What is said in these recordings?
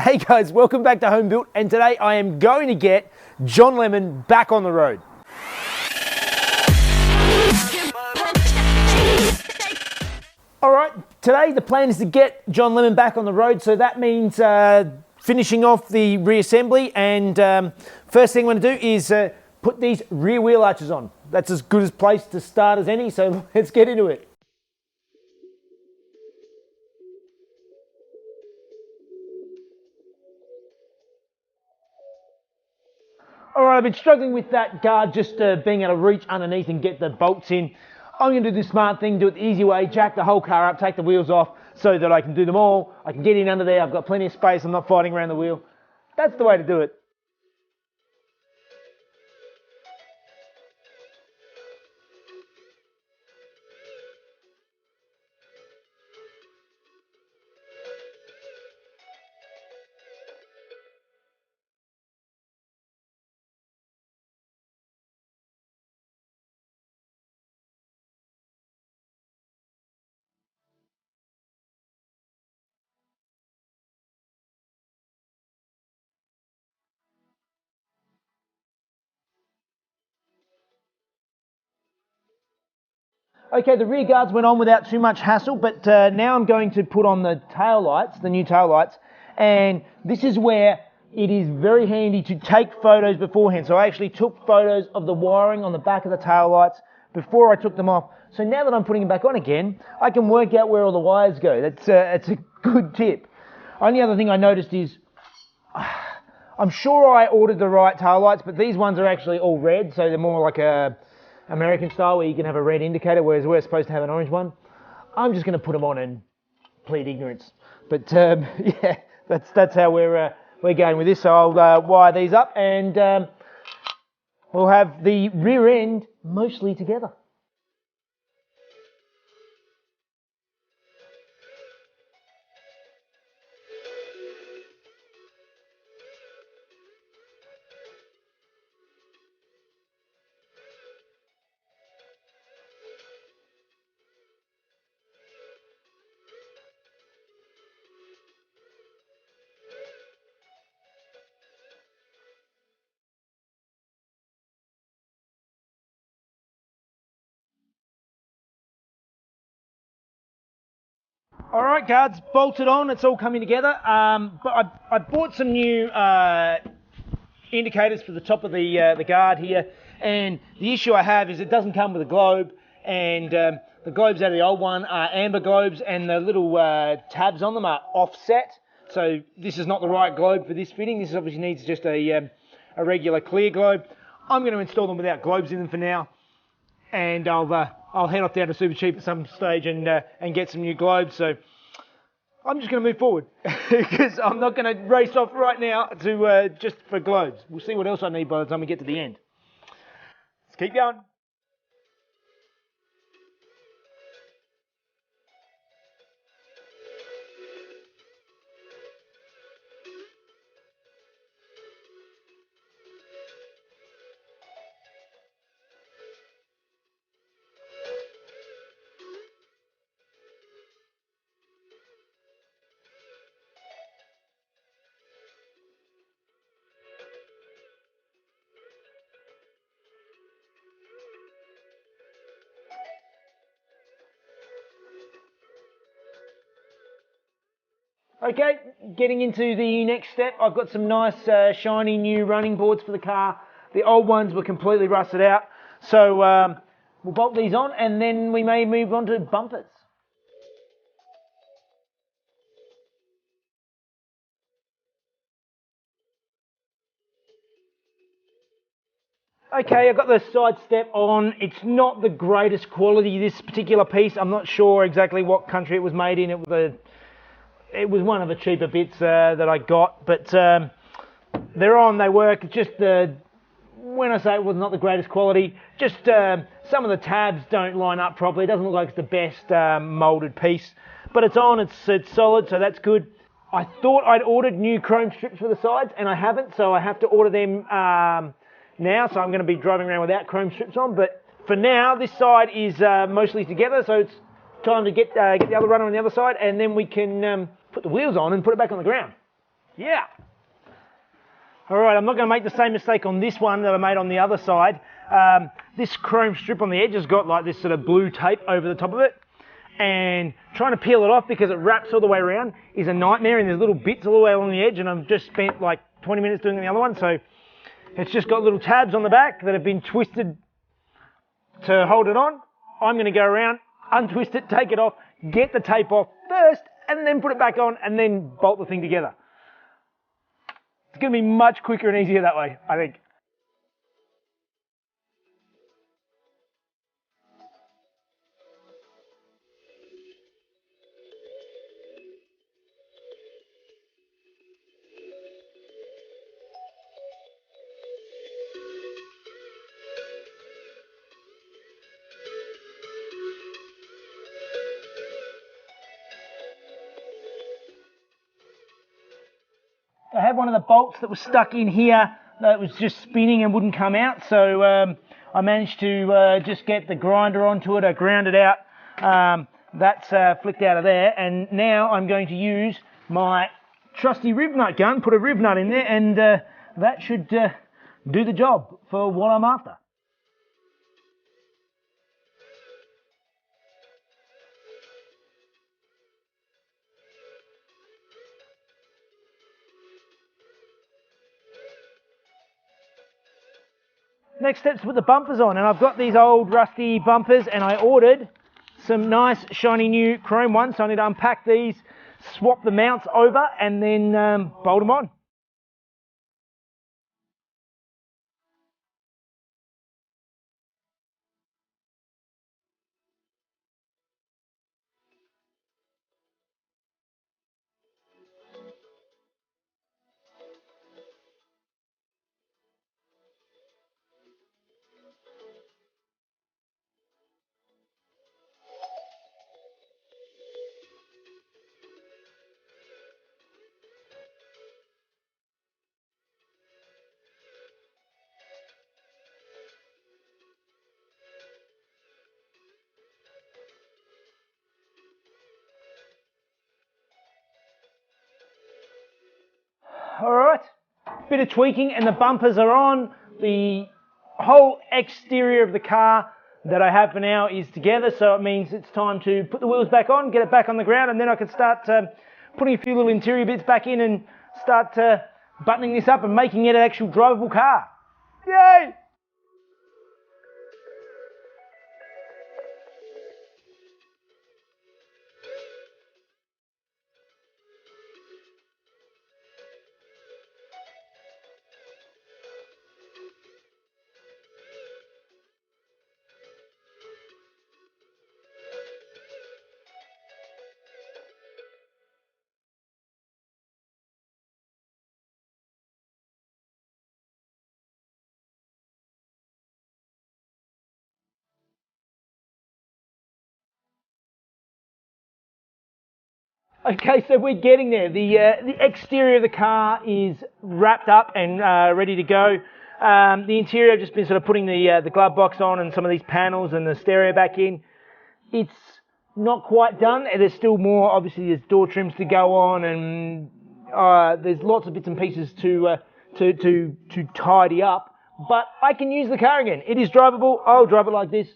Hey guys, welcome back to Home Built, and today I am going to get John Lemon back on the road. Alright, today the plan is to get John Lemon back on the road, so that means finishing off the reassembly, and first thing I'm going to do is put these rear wheel arches on. That's as good a place to start as any, so let's get into it. Alright, I've been struggling with that guard just being able to reach underneath and get the bolts in. I'm going to do the smart thing, do it the easy way, jack the whole car up, take the wheels off so that I can do them all. I can get in under there, I've got plenty of space, I'm not fighting around the wheel. That's the way to do it. Okay, the rear guards went on without too much hassle, but now I'm going to put on the tail lights, the new tail lights, and this is where it is very handy to take photos beforehand. So I actually took photos of the wiring on the back of the tail lights before I took them off. So now that I'm putting them back on again, I can work out where all the wires go. That's a good tip. Only other thing I noticed is, I'm sure I ordered the right tail lights, but these ones are actually all red, so they're more like a American style where you can have a red indicator, whereas we're supposed to have an orange one. I'm just going to put them on and plead ignorance. But yeah, that's how we're going with this. So I'll wire these up, and we'll have the rear end mostly together. All right, guards, bolted on. It's all coming together. But I bought some new indicators for the top of the guard here, and the issue I have is it doesn't come with a globe, and the globes out of the old one are amber globes, and the little tabs on them are offset. So this is not the right globe for this fitting. This obviously needs just a regular clear globe. I'm going to install them without globes in them for now, and I'll head off down to Super Cheap at some stage and get some new globes. So I'm just going to move forward because I'm not going to race off right now to just for globes. We'll see what else I need by the time we get to the end. Let's keep going. Okay, getting into the next step, I've got some nice shiny new running boards for the car. The old ones were completely rusted out, so we'll bolt these on and then we may move on to bumpers. Okay, I've got the side step on. It's not the greatest quality, this particular piece. I'm not sure exactly what country it was made in. It was one of the cheaper bits that I got, but they're on, they work. It's just, when I say it was not the greatest quality, just some of the tabs don't line up properly. It doesn't look like it's the best moulded piece, but it's on, it's solid, so that's good. I thought I'd ordered new chrome strips for the sides, and I haven't, so I have to order them now, so I'm going to be driving around without chrome strips on, but for now, this side is mostly together, so it's time to get the other runner on the other side, and then we can put the wheels on and put it back on the ground. Yeah. All right, I'm not going to make the same mistake on this one that I made on the other side. This chrome strip on the edge has got like this sort of blue tape over the top of it. And trying to peel it off because it wraps all the way around is a nightmare, and there's little bits all the way along the edge, and I've just spent like 20 minutes doing the other one. So it's just got little tabs on the back that have been twisted to hold it on. I'm going to go around, untwist it, take it off, get the tape off first, and then put it back on, and then bolt the thing together. It's going to be much quicker and easier that way, I think. I had one of the bolts that was stuck in here that was just spinning and wouldn't come out, so I managed to just get the grinder onto it. I ground it out. That's flicked out of there, and now I'm going to use my trusty rib nut gun, put a rib nut in there, and that should do the job for what I'm after. Next step's to put the bumpers on, and I've got these old rusty bumpers, and I ordered some nice shiny new chrome ones, so I need to unpack these, swap the mounts over, and then bolt them on. All right, bit of tweaking and the bumpers are on. The whole exterior of the car that I have for now is together, so it means it's time to put the wheels back on, get it back on the ground, and then I can start putting a few little interior bits back in and start buttoning this up and making it an actual drivable car. Yay! Okay, so we're getting there. The exterior of the car is wrapped up and ready to go. The interior, I've just been sort of putting the glove box on and some of these panels and the stereo back in. It's not quite done. There's still more. Obviously, there's door trims to go on, and there's lots of bits and pieces to tidy up. But I can use the car again. It is drivable. I'll drive it like this.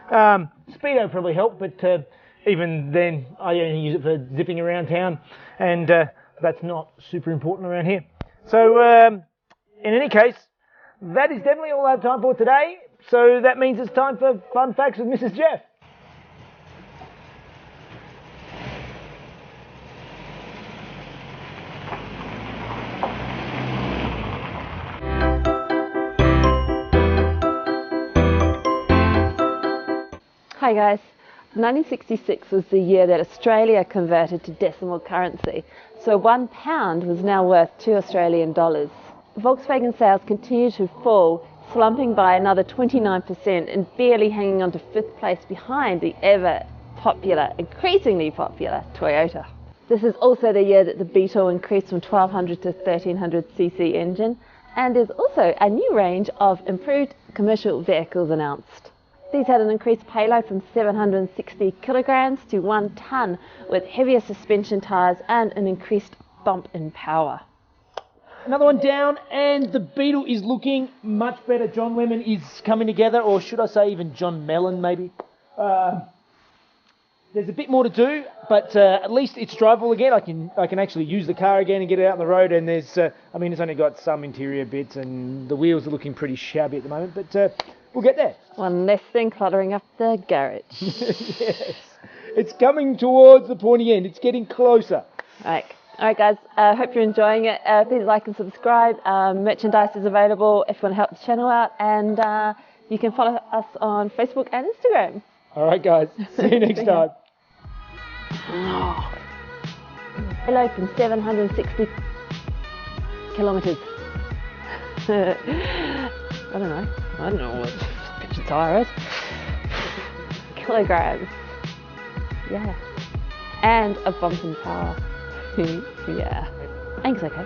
Speedo probably helped, but even then, I only use it for zipping around town, and that's not super important around here. So, in any case, that is definitely all I have time for today. So that means it's time for Fun Facts with Mrs. Jeff. Hi guys. 1966 was the year that Australia converted to decimal currency, so £1 was now worth $2 Australian. Volkswagen sales continue to fall, slumping by another 29% and barely hanging on to 5th place behind the increasingly popular Toyota. This is also the year that the Beetle increased from 1200 to 1300cc engine, and there's also a new range of improved commercial vehicles announced. These had an increased payload from 760 kilograms to 1 tonne, with heavier suspension tyres and an increased bump in power. another one down, and the Beetle is looking much better. John Lemon is coming together, or should I say even John Mellon maybe. There's a bit more to do, but at least it's drivable again. I can actually use the car again and get it out on the road. And there's, I mean, it's only got some interior bits, and the wheels are looking pretty shabby at the moment. But we'll get there. One less thing cluttering up the garage. Yes, it's coming towards the pointy end. It's getting closer. All right, guys. Hope you're enjoying it. Please like and subscribe. Merchandise is available if you want to help the channel out, and you can follow us on Facebook and Instagram. All right, guys. See you next time. Hello from 760 kilometres. I don't know what pitch and tire is. Kilograms. Yeah. And a bump in power. Yeah. I think it's okay.